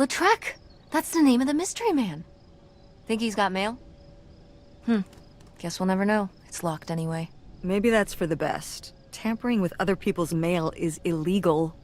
Lautrec! That's the name of the mystery man. Think he's got mail? Guess we'll never know. It's locked anyway. Maybe that's for the best. Tampering with other people's mail is illegal.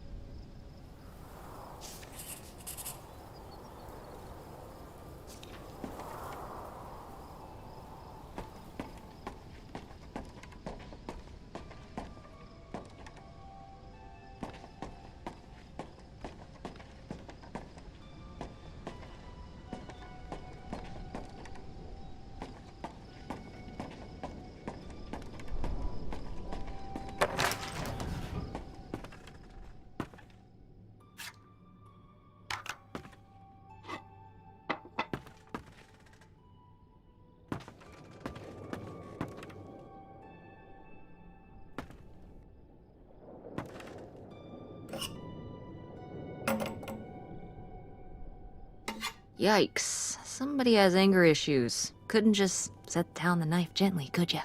Yikes. Somebody has anger issues. Couldn't just set down the knife gently, could ya?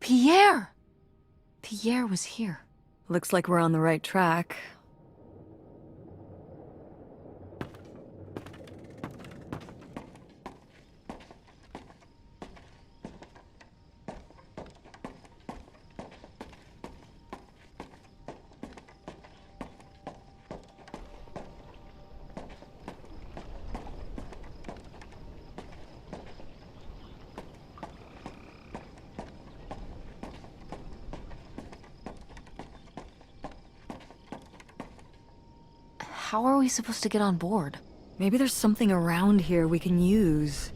Pierre! Pierre was here. Looks like we're on the right track. How are we supposed to get on board? Maybe there's something around here we can use.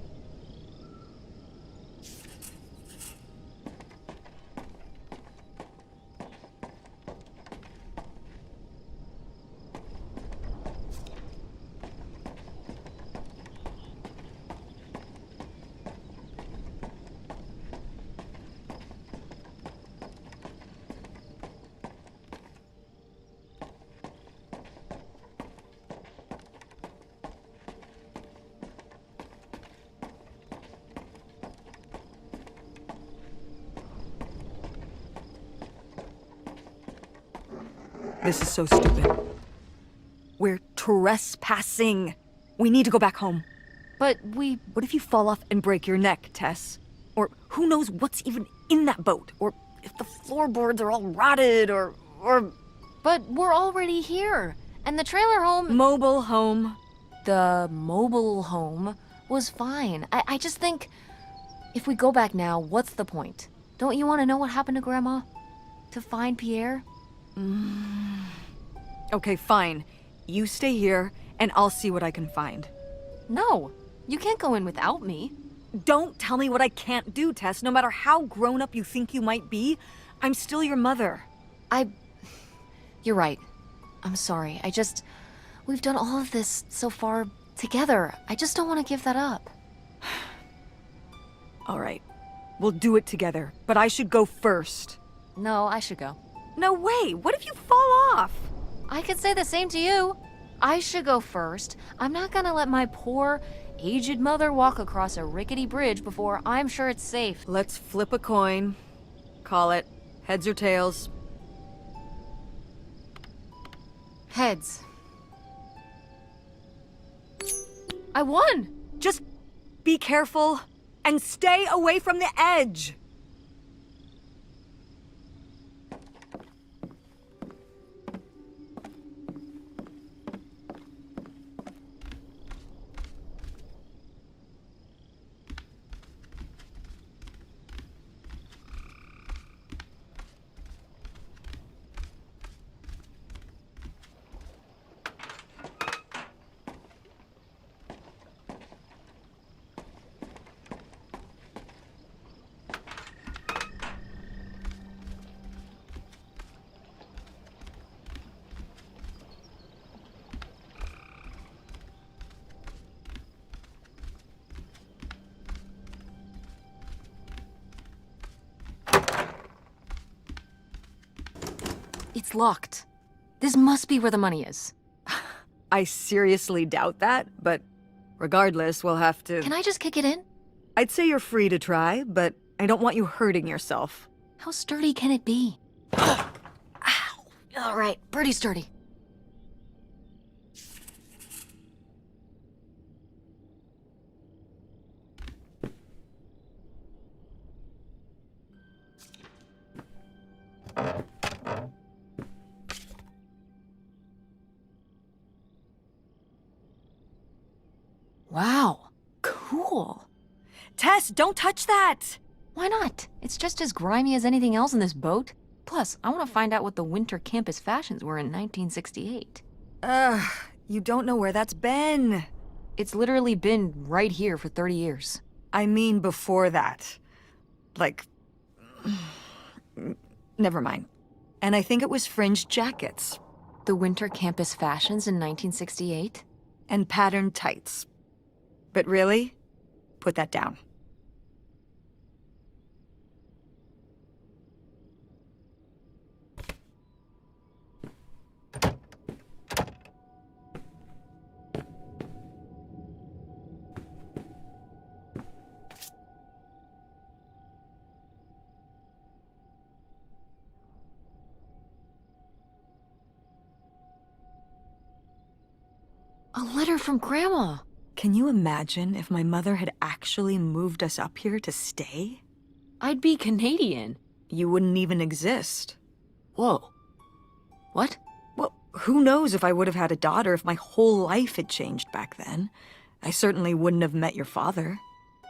This is so stupid. We're trespassing. We need to go back home. But What if you fall off and break your neck, Tess? Or who knows what's even in that boat? Or if the floorboards are all rotted, or... But we're already here. And the trailer home... Mobile home. The mobile home was fine. I just think... If we go back now, what's the point? Don't you want to know what happened to Grandma? To find Pierre? Okay, fine. You stay here, and I'll see what I can find. No, you can't go in without me. Don't tell me what I can't do, Tess. No matter how grown up you think you might be, I'm still your mother. You're right. I'm sorry. We've done all of this so far together. I just don't want to give that up. All right. We'll do it together, but I should go first. No, I should go. No way! What if you fall off? I could say the same to you. I should go first. I'm not gonna let my poor, aged mother walk across a rickety bridge before I'm sure it's safe. Let's flip a coin. Call it heads or tails. Heads. I won! Just be careful and stay away from the edge. It's locked. This must be where the money is. I seriously doubt that, but regardless, we'll have to... Can I just kick it in? I'd say you're free to try, but I don't want you hurting yourself. How sturdy can it be? Ow! All right, pretty sturdy. Wow, cool. Tess, don't touch that! Why not? It's just as grimy as anything else in this boat. Plus, I want to find out what the winter campus fashions were in 1968. You don't know where that's been. It's literally been right here for 30 years. I mean before that. Like... Never mind. And I think it was fringed jackets. The winter campus fashions in 1968? And patterned tights. But really, put that down. A letter from Grandma. Can you imagine if my mother had actually moved us up here to stay? I'd be Canadian. You wouldn't even exist. Whoa. What? Well, who knows if I would have had a daughter if my whole life had changed back then. I certainly wouldn't have met your father.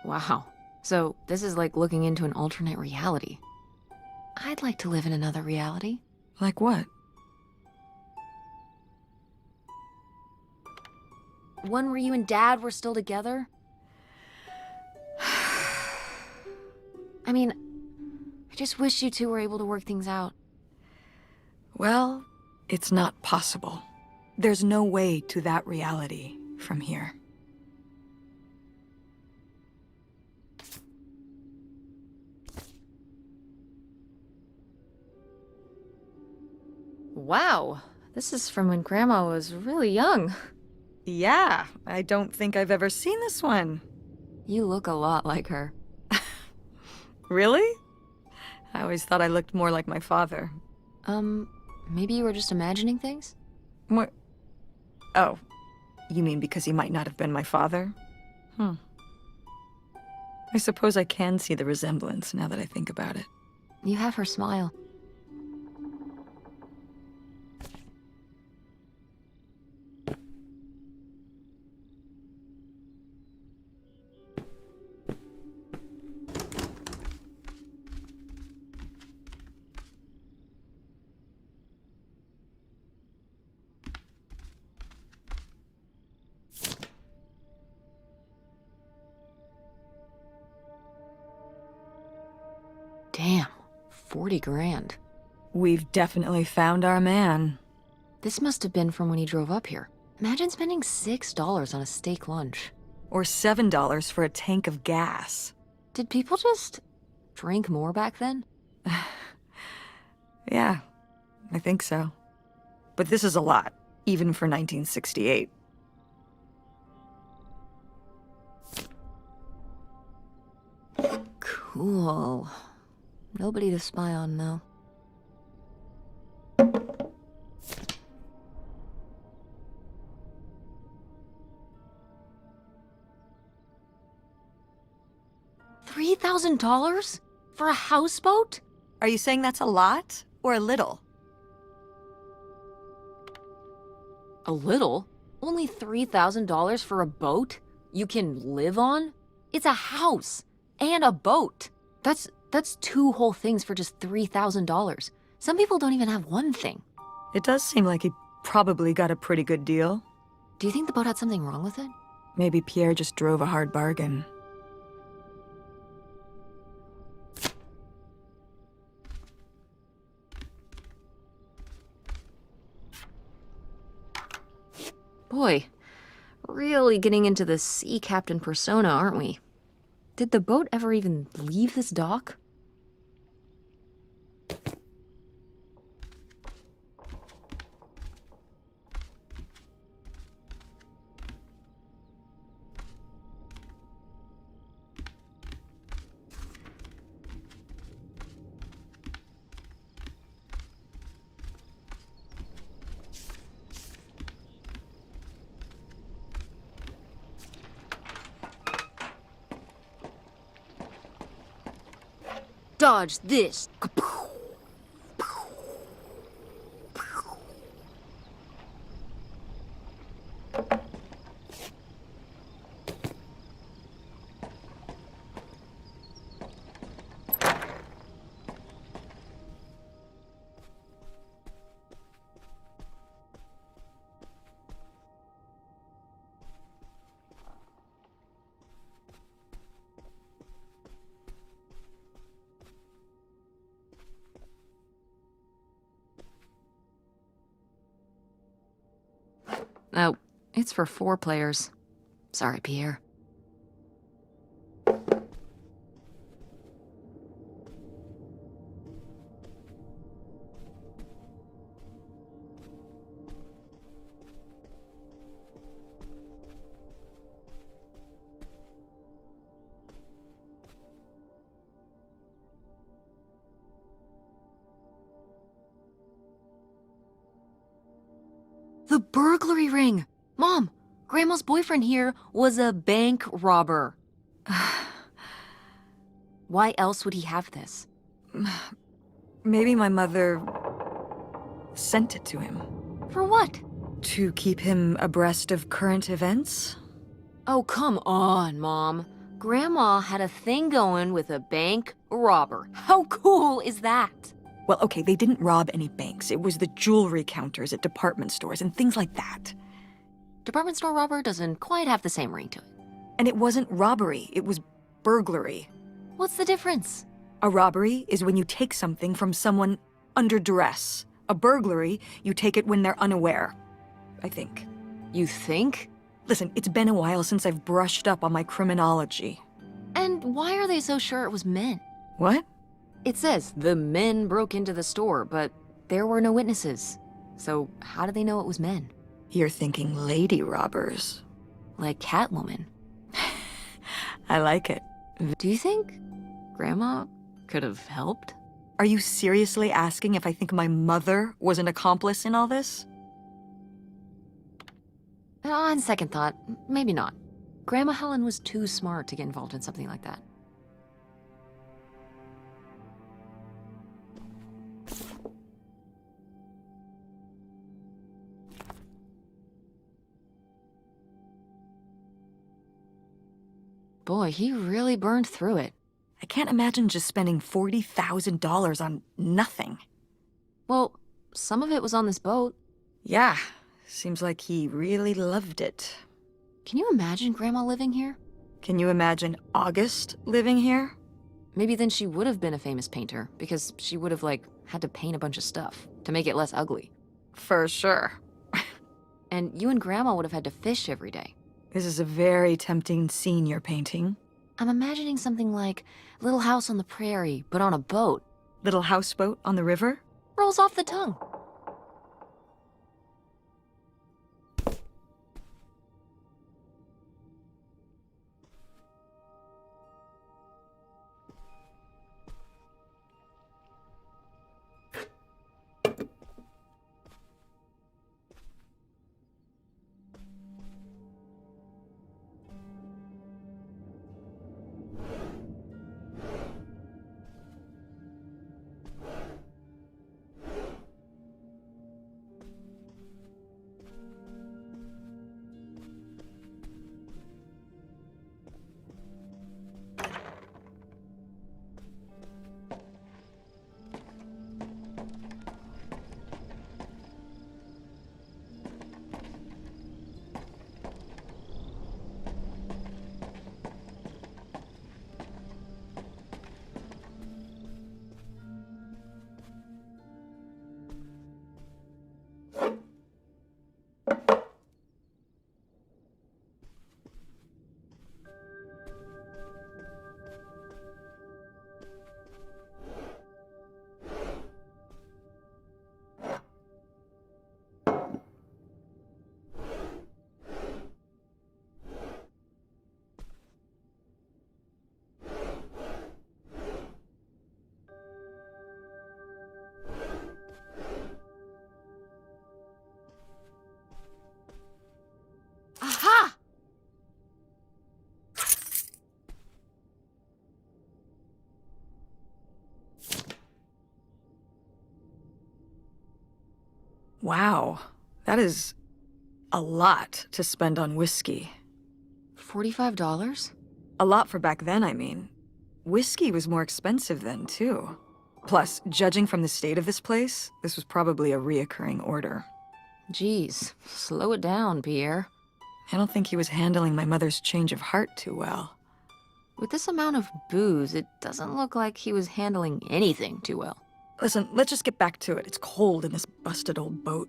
Wow. So, this is like looking into an alternate reality. I'd like to live in another reality. Like what? One where you and Dad were still together? I mean, I just wish you two were able to work things out. Well, it's not possible. There's no way to that reality from here. Wow, this is from when Grandma was really young. Yeah, I don't think I've ever seen this one. You look a lot like her. Really? I always thought I looked more like my father. Maybe you were just imagining things? What? Oh, you mean because he might not have been my father? I suppose I can see the resemblance now that I think about it. You have her smile. Damn, 40 grand. We've definitely found our man. This must have been from when he drove up here. Imagine spending $6 on a steak lunch. Or $7 for a tank of gas. Did people just drink more back then? Yeah, I think so. But this is a lot, even for 1968. Cool. Nobody to spy on, though. $3,000? For a houseboat? Are you saying that's a lot or a little? A little? Only $3,000 for a boat you can live on? It's a house and a boat. That's two whole things for just $3,000. Some people don't even have one thing. It does seem like he probably got a pretty good deal. Do you think the boat had something wrong with it? Maybe Pierre just drove a hard bargain. Boy, really getting into the sea captain persona, aren't we? Did the boat ever even leave this dock? Dodge this. Oh, it's for 4 players. Sorry, Pierre. The burglary ring! Mom, Grandma's boyfriend here was a bank robber. Why else would he have this? Maybe my mother sent it to him. For what? To keep him abreast of current events? Oh, come on, Mom. Grandma had a thing going with a bank robber. How cool is that? Well, okay, they didn't rob any banks. It was the jewelry counters at department stores and things like that. Department store robber doesn't quite have the same ring to it. And it wasn't robbery, it was burglary. What's the difference? A robbery is when you take something from someone under duress. A burglary, you take it when they're unaware, I think. You think? Listen, it's been a while since I've brushed up on my criminology. And why are they so sure it was men? What? It says the men broke into the store, but there were no witnesses. So how do they know it was men? You're thinking lady robbers. Like Catwoman. I like it. Do you think Grandma could have helped? Are you seriously asking if I think my mother was an accomplice in all this? On second thought, maybe not. Grandma Helen was too smart to get involved in something like that. Boy, he really burned through it. I can't imagine just spending $40,000 on nothing. Well, some of it was on this boat. Yeah, seems like he really loved it. Can you imagine Grandma living here? Can you imagine August living here? Maybe then she would have been a famous painter, because she would have, like, had to paint a bunch of stuff to make it less ugly. For sure. And you and Grandma would have had to fish every day. This is a very tempting scene you're painting. I'm imagining something like Little House on the Prairie, but on a boat. Little houseboat on the river? Rolls off the tongue. Wow, that is a lot to spend on whiskey. $45? A lot for back then, I mean. Whiskey was more expensive then, too. Plus, judging from the state of this place, this was probably a reoccurring order. Geez, slow it down, Pierre. I don't think he was handling my mother's change of heart too well. With this amount of booze, it doesn't look like he was handling anything too well. Listen, let's just get back to it. It's cold in this busted old boat.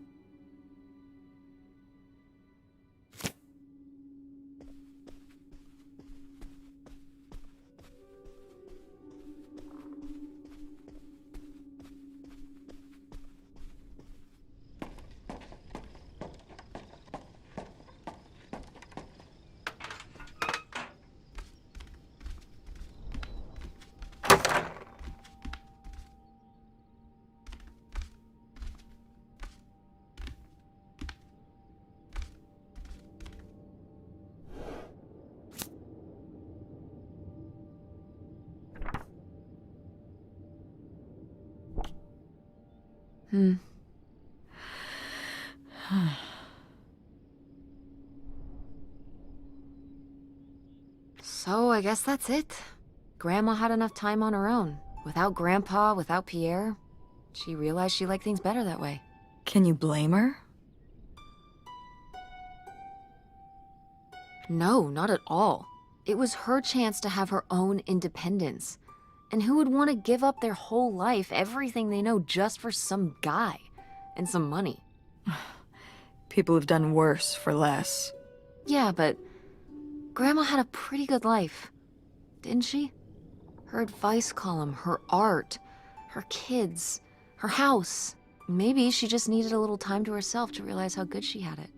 So I guess that's it. Grandma had enough time on her own. Without Grandpa, without Pierre. She realized she liked things better that way. Can you blame her? No, not at all. It was her chance to have her own independence. And who would want to give up their whole life, everything they know, just for some guy and some money? People have done worse for less. Yeah, but Grandma had a pretty good life, didn't she? Her advice column, her art, her kids, her house. Maybe she just needed a little time to herself to realize how good she had it.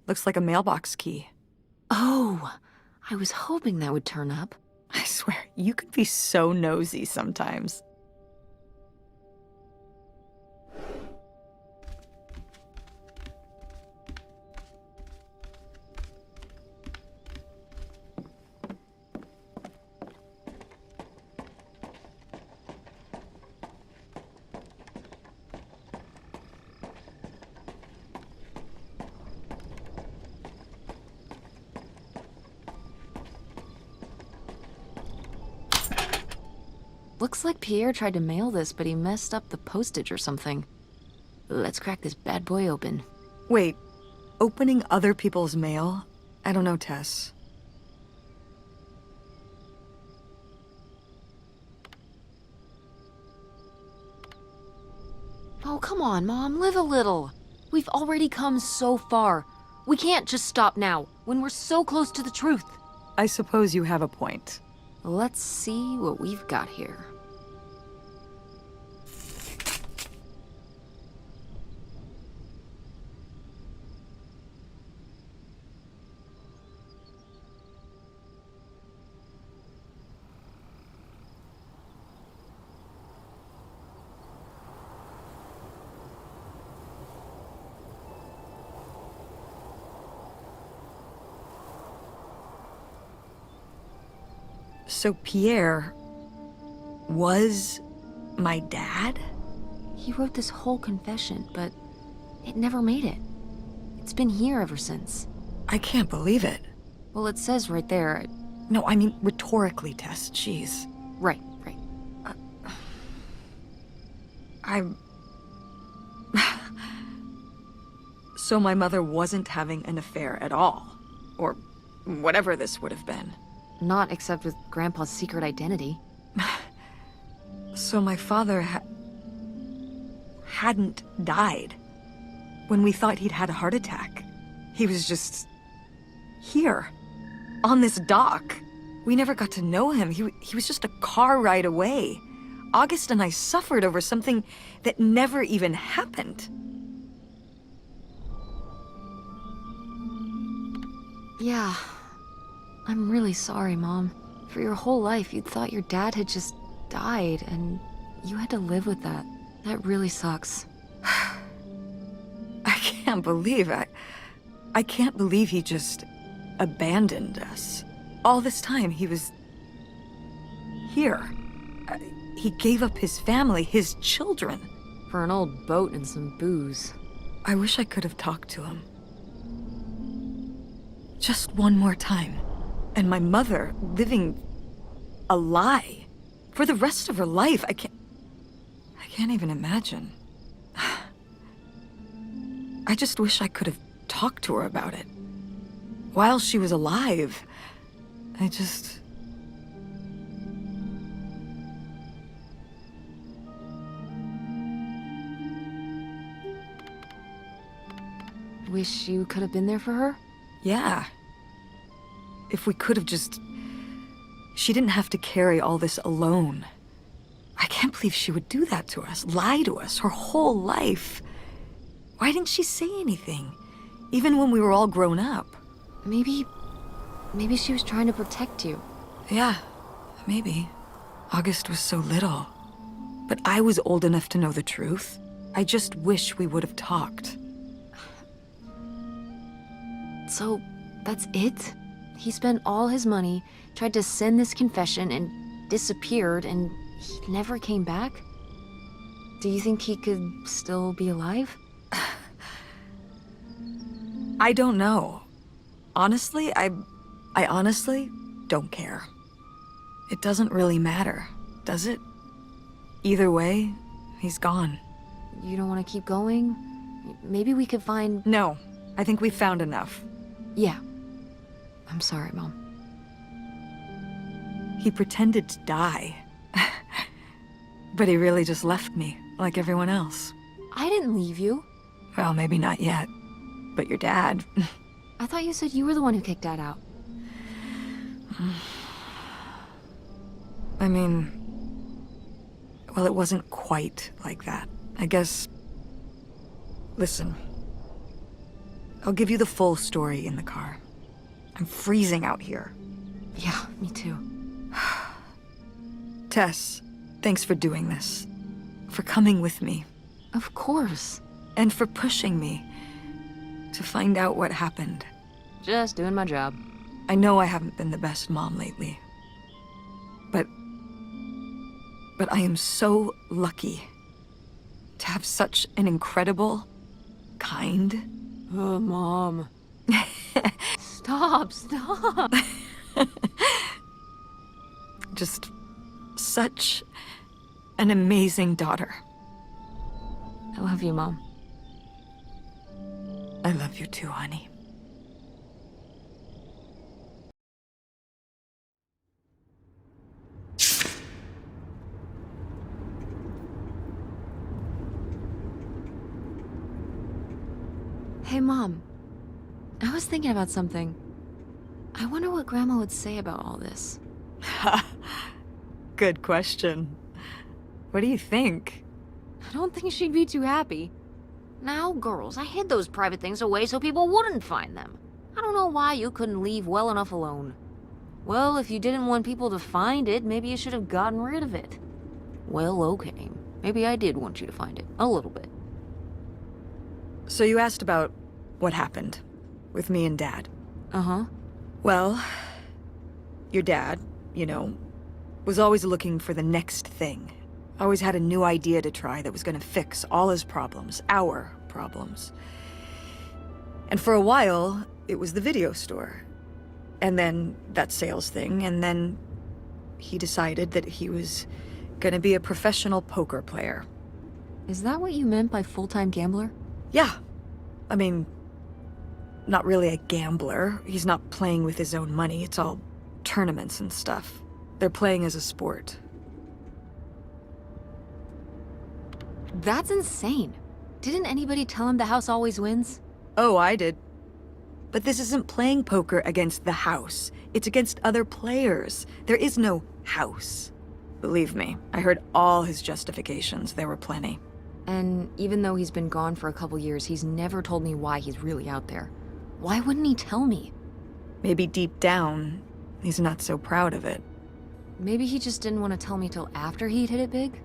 Looks like a mailbox key. Oh, I was hoping that would turn up. I swear, you could be so nosy sometimes. Looks like Pierre tried to mail this, but he messed up the postage or something. Let's crack this bad boy open. Wait, opening other people's mail? I don't know, Tess. Oh, come on, Mom, live a little. We've already come so far. We can't just stop now, when we're so close to the truth. I suppose you have a point. Let's see what we've got here. So Pierre was my dad? He wrote this whole confession, but it never made it. It's been here ever since. I can't believe it. Well, it says right there. No, I mean rhetorically, Tess. Jeez. Right. I'm... So my mother wasn't having an affair at all. Or whatever this would have been. Not except with Grandpa's secret identity. So my father hadn't died. When we thought he'd had a heart attack, he was just here, on this dock. We never got to know him. He was just a car ride away. August and I suffered over something that never even happened. Yeah. I'm really sorry, Mom. For your whole life, you'd thought your dad had just died, and you had to live with that. That really sucks. I can't believe I can't believe he just abandoned us. All this time, he was here. He gave up his family, his children. For an old boat and some booze. I wish I could have talked to him. Just one more time. And my mother living a lie for the rest of her life. I can't even imagine. I just wish I could have talked to her about it. While she was alive. Wish you could have been there for her? Yeah. If we could have just... She didn't have to carry all this alone. I can't believe she would do that to us, lie to us, her whole life. Why didn't she say anything? Even when we were all grown up. Maybe she was trying to protect you. Yeah, maybe. August was so little. But I was old enough to know the truth. I just wish we would have talked. So, that's it? He spent all his money, tried to send this confession, and disappeared, and he never came back? Do you think he could still be alive? I don't know. Honestly, I honestly don't care. It doesn't really matter, does it? Either way, he's gone. You don't want to keep going? Maybe we could find... No, I think we found enough. Yeah. I'm sorry, Mom. He pretended to die. But he really just left me, like everyone else. I didn't leave you. Well, maybe not yet. But your dad... I thought you said you were the one who kicked Dad out. I mean... Well, it wasn't quite like that. I guess... Listen. I'll give you the full story in the car. I'm freezing out here. Yeah, me too. Tess, thanks for doing this. For coming with me. Of course. And for pushing me to find out what happened. Just doing my job. I know I haven't been the best mom lately. But I am so lucky to have such an incredible, kind... Oh, Mom. Stop. Just such an amazing daughter. I love you, Mom. I love you too, honey. Hey, Mom. I was thinking about something. I wonder what Grandma would say about all this. Good question. What do you think? I don't think she'd be too happy. Now, girls, I hid those private things away so people wouldn't find them. I don't know why you couldn't leave well enough alone. Well, if you didn't want people to find it, maybe you should have gotten rid of it. Well, okay. Maybe I did want you to find it. A little bit. So you asked about what happened with me and Dad. Uh-huh. Well, your dad, you know, was always looking for the next thing. Always had a new idea to try that was gonna fix all his problems, our problems. And for a while, it was the video store. And then that sales thing, and then he decided that he was gonna be a professional poker player. Is that what you meant by full-time gambler? Yeah. I mean, not really a gambler. He's not playing with his own money. It's all tournaments and stuff. They're playing as a sport. That's insane. Didn't anybody tell him the house always wins? Oh, I did. But this isn't playing poker against the house. It's against other players. There is no house. Believe me, I heard all his justifications. There were plenty. And even though he's been gone for a couple years, he's never told me why he's really out there. Why wouldn't he tell me? Maybe deep down, he's not so proud of it. Maybe he just didn't want to tell me till after he'd hit it big?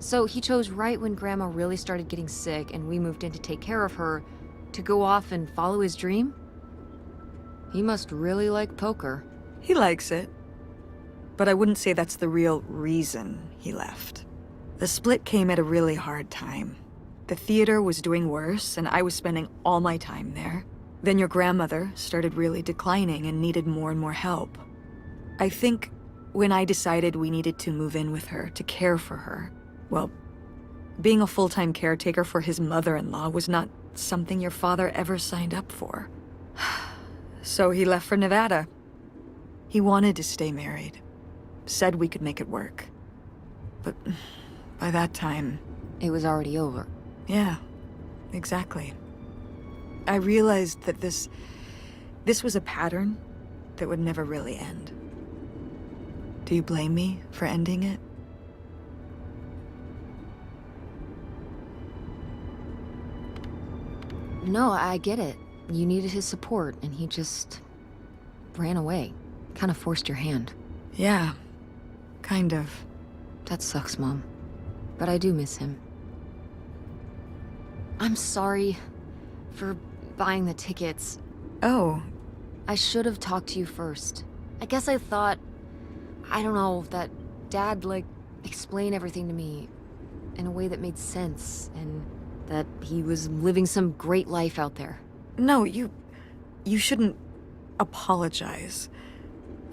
So he chose right when Grandma really started getting sick and we moved in to take care of her, to go off and follow his dream? He must really like poker. He likes it. But I wouldn't say that's the real reason he left. The split came at a really hard time. The theater was doing worse, and I was spending all my time there. Then your grandmother started really declining and needed more and more help. I think when I decided we needed to move in with her to care for her, well, being a full-time caretaker for his mother-in-law was not something your father ever signed up for. So he left for Nevada. He wanted to stay married. Said we could make it work. But by that time... It was already over. Yeah, exactly. I realized that this was a pattern that would never really end. Do you blame me for ending it? No, I get it. You needed his support, and he just ran away. Kind of forced your hand. Yeah, kind of. That sucks, Mom. But I do miss him. I'm sorry for buying the tickets. Oh, I should have talked to you first. I guess I thought, I don't know, that Dad, explain everything to me in a way that made sense, and that he was living some great life out there. no, you shouldn't apologize.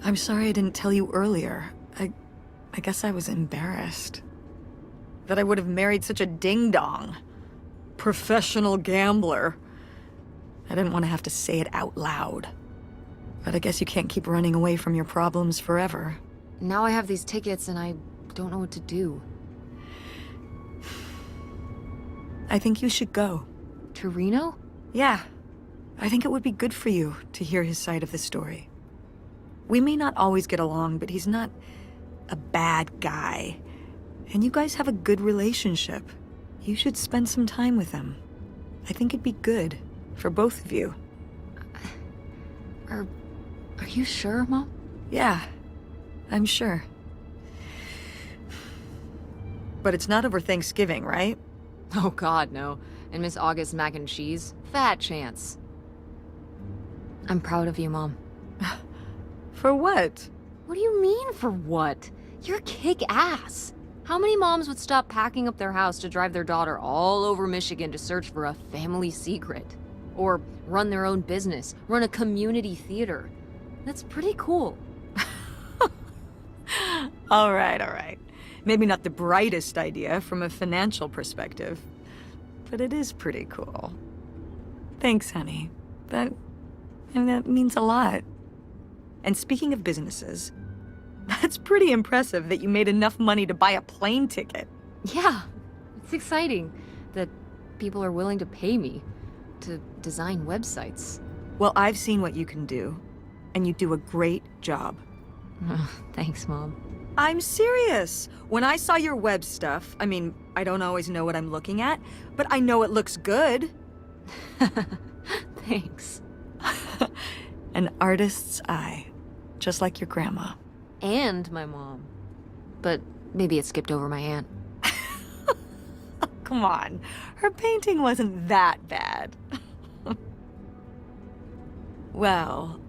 I'm sorry I didn't tell you earlier. I guess I was embarrassed. That I would have married such a ding-dong. Professional gambler. I didn't want to have to say it out loud. But I guess you can't keep running away from your problems forever. Now I have these tickets and I don't know what to do. I think you should go. To Reno? Yeah. I think it would be good for you to hear his side of the story. We may not always get along, but he's not a bad guy. And you guys have a good relationship. You should spend some time with him. I think it'd be good for both of you. Are you sure, Mom? Yeah, I'm sure. But it's not over Thanksgiving, right? Oh God, no. And Miss August mac and cheese? Fat chance. I'm proud of you, Mom. For what? What do you mean, for what? You're kick-ass. How many moms would stop packing up their house to drive their daughter all over Michigan to search for a family secret? Or run their own business, run a community theater? That's pretty cool. All right. Maybe not the brightest idea from a financial perspective, but it is pretty cool. Thanks, honey. That means a lot. And speaking of businesses, that's pretty impressive that you made enough money to buy a plane ticket. Yeah, it's exciting that people are willing to pay me to design websites. Well, I've seen what you can do, and you do a great job. Thanks, Mom. I'm serious. When I saw your web stuff, I mean, I don't always know what I'm looking at, but I know it looks good. Thanks. An artist's eye, just like your grandma. And my mom. But maybe it skipped over my aunt. Come on, her painting wasn't that bad. Well,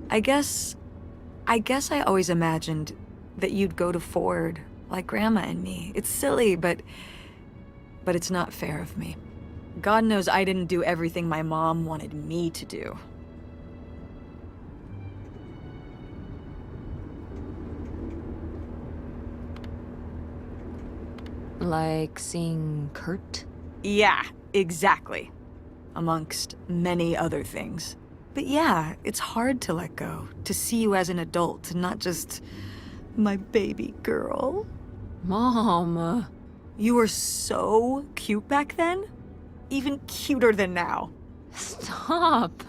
I guess I always imagined that you'd go to Ford, like Grandma and me. It's silly, but it's not fair of me. God knows I didn't do everything my mom wanted me to do. Like seeing Kurt? Yeah, exactly. Amongst many other things. But yeah, it's hard to let go, to see you as an adult, and not just my baby girl. Mom. You were so cute back then. Even cuter than now. Stop.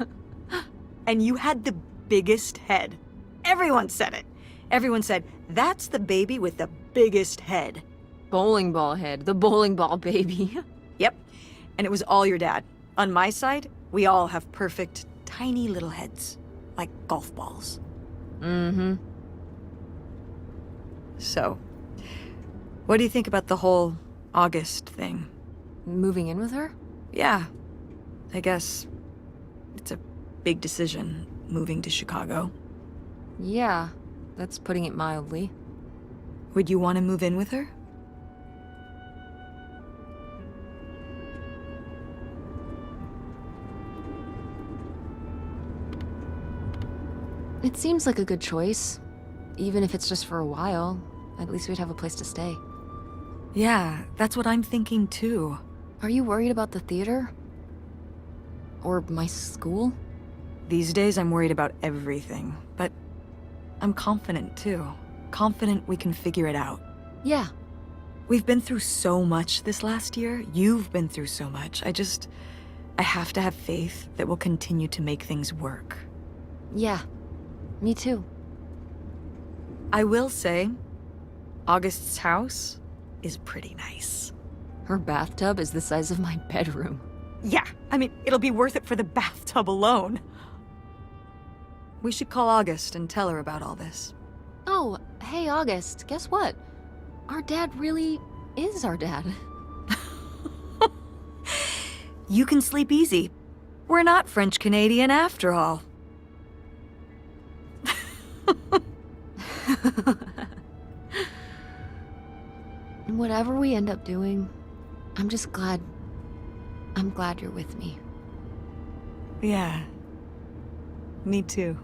And you had the biggest head. Everyone said it. Everyone said, that's the baby with the biggest head. Bowling ball head, the bowling ball baby. Yep. And it was all your dad. On my side, we all have perfect, tiny little heads. Like golf balls. Mm-hmm. So, what do you think about the whole August thing? Moving in with her? Yeah. I guess it's a big decision, moving to Chicago. Yeah, that's putting it mildly. Would you want to move in with her? It seems like a good choice. Even if it's just for a while, at least we'd have a place to stay. Yeah, that's what I'm thinking too. Are you worried about the theater? Or my school? These days I'm worried about everything, but I'm confident too. Confident we can figure it out. Yeah. We've been through so much this last year. You've been through so much. I have to have faith that we'll continue to make things work. Yeah. Me too. I will say, August's house is pretty nice. Her bathtub is the size of my bedroom. Yeah, I mean, it'll be worth it for the bathtub alone. We should call August and tell her about all this. Oh, hey August, guess what? Our dad really is our dad. You can sleep easy. We're not French-Canadian after all. Whatever we end up doing, I'm glad you're with me. Yeah. Me too.